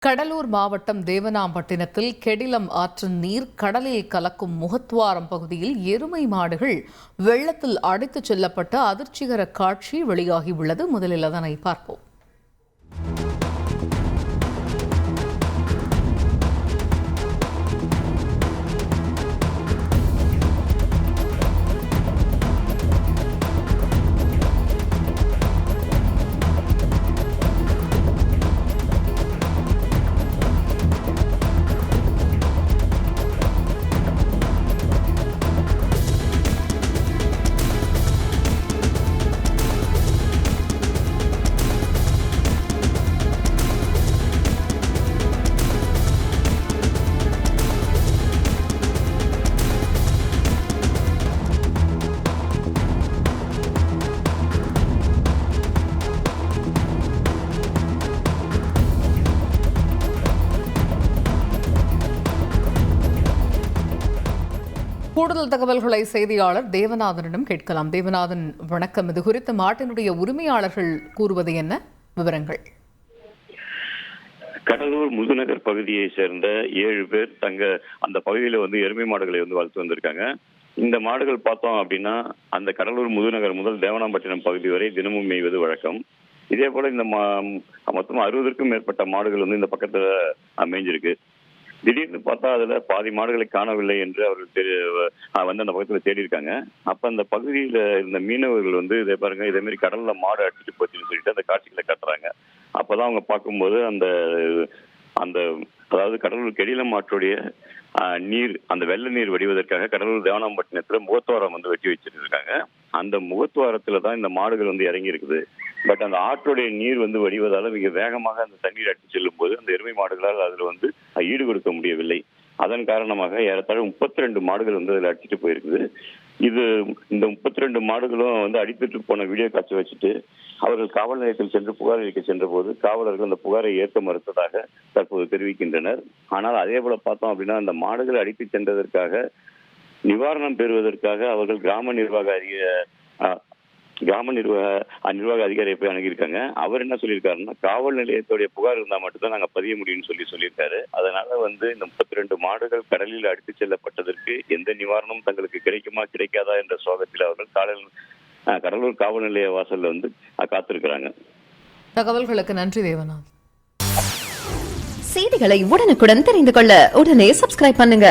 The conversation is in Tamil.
கடலூர் மாவட்டம் தேவனாம்பட்டினத்தில் கெடிலம் ஆற்றின் நீர் கடலில் கலக்கும் முகத்துவாரம் பகுதியில் எருமை மாடுகள் வெள்ளத்தில் அடித்துச் செல்லப்பட்ட அதிர்ச்சிகர காட்சி வெளியாகியுள்ளது. முதலில் அதனை பார்ப்போம். கூடுதல் தகவல்களை செய்தியாளர் தேவநாதனிடம் கேட்கலாம். தேவநாதன், வணக்கம். இது குறித்து மாட்டினுடைய உரிமையாளர்கள் கூறுவது என்ன? விவரங்கள். கடலூர் முதுநகர் பகுதியை சேர்ந்த 7 பேர் அந்த பகுதியில எருமை மாடுகளை வளர்த்து வந்திருக்காங்க. இந்த மாடுகள் பார்த்தோம் அப்படின்னா அந்த கடலூர் முதுநகர் முதல் தேவனாம்பட்டினம் பகுதி வரை தினமும் மேய்வது வழக்கம். இதே போல இந்த மொத்தம் 60க்கும் மேற்பட்ட மாடுகள் இந்த பக்கத்துல மேய்ஞ்சிருக்கு. திடீர்னு பார்த்தா அதுல பாதி மாடுகளை காணவில்லை என்று அவர்கள் அந்த பக்கத்துல தேடி இருக்காங்க. அப்ப அந்த பகுதியில இருந்த மீனவர்கள் இதை பாருங்க, இதே மாதிரி கடல்ல மாடு அடிச்சுட்டு போச்சுன்னு சொல்லிட்டு அந்த காட்சிகளை காட்டுறாங்க. அப்பதான் அவங்க பார்க்கும்போது அந்த அதாவது கடலூர் கெடிலம் ஆற்றுடைய நீர், அந்த வெள்ள நீர் வடிவதற்காக கடலூர் தேவனாம்பட்டினத்துல முகத்துவாரம் வெட்டி வச்சிட்டு இருக்காங்க. அந்த முகத்துவாரத்துல தான் இந்த மாடுகள் இறங்கி இருக்குது. பட் அந்த ஆற்றுடைய நீர் வடிவதால மிக வேகமாக அந்த தண்ணீர் அடித்து செல்லும் போது அந்த எருமை மாடுகளால் அதுல ஈடு கொடுக்க முடியவில்லை. அதன் காரணமாக ஏறத்தாழ 32 மாடுகள் அதுல அடிச்சுட்டு போயிருக்குது. இந்த 32 மாடுகளும் அடித்துட்டு போன வீடியோ காட்சி வச்சுட்டு அவர்கள் காவல் நிலையத்தில் சென்று புகார் அளிக்க சென்ற போது காவலர்கள் அந்த புகாரை ஏற்க மறுத்ததாக தற்போது தெரிவிக்கின்றனர். ஆனால் அதே போல பார்த்தோம் அப்படின்னா அந்த மாடுகளை அடித்து சென்றதற்காக நிவாரணம் பெறுவதற்காக அவர்கள் கிராம நிர்வாக அதிகாரியை போய் அணுகியிருக்காங்க. அவர் என்ன சொல்லியிருக்காருன்னா, காவல் நிலையத்துடைய புகார் இருந்தால் மட்டும்தான் நாங்கள் பதிய முடியும்னு சொல்லியிருக்காரு. அதனால இந்த 32 மாடுகள் கடலில் அடித்து செல்லப்பட்டதற்கு எந்த நிவாரணமும் தங்களுக்கு கிடைக்குமா கிடைக்காதா என்ற சோகத்தில் அவர்கள் கடலூர் காவல் நிலைய வாசல்ல காத்திருக்கிறாங்க. தகவல்களுக்கு நன்றி தேவநாத். செய்திகளை உடனுக்குடன் தெரிந்து கொள்ள உடனே சப்ஸ்கிரைப் பண்ணுங்க.